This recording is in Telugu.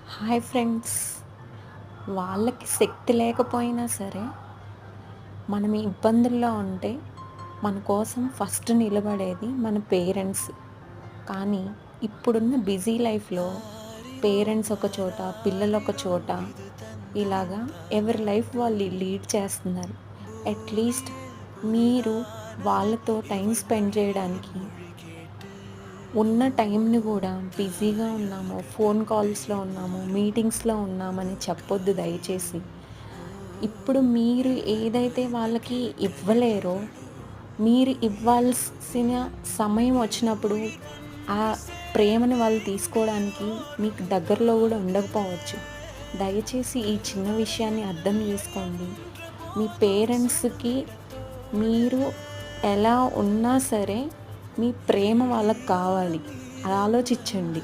Hi friends. వాళ్ళకి శక్తి లేకపోయినా సరే, మనం ఇబ్బందుల్లో ఉంటే మన కోసం ఫస్ట్ నిలబడేది మన పేరెంట్స్. కానీ ఇప్పుడున్న బిజీ లైఫ్‌లో పేరెంట్స్ ఒక చోట, పిల్లలు ఒక చోట ఇలాగా ఎవరి లైఫ్ వాళ్ళు లీడ్ చేస్తున్నారు. అట్‌లీస్ట్ మీరు వాళ్ళతో టైమ్ స్పెండ్ చేయడానికి ఉన్న టైంని గూడా బిజీగా ఉన్నాము, ఫోన్ కాల్స్‌లో ఉన్నాము, మీటింగ్స్‌లో ఉన్నామని చెప్పొద్దు దయచేసి. ఇప్పుడు మీరు ఏదైతే వాళ్ళకి ఇవ్వలేరో, మీరు ఇవ్వాల్సిన సమయం వచ్చినప్పుడు ఆ ప్రేమను వాళ్ళు తీసుకోవడానికి మీకు దగ్గరలో గూడా ఉండకపోవచ్చు. దయచేసి ఈ చిన్న విషయాన్ని అర్థం చేసుకోండి. మీ పేరెంట్స్‌కి మీరు ఎలా ఉన్నా సరే, మీ ప్రేమ వాళ్ళకి కావాలి. ఆలోచించండి.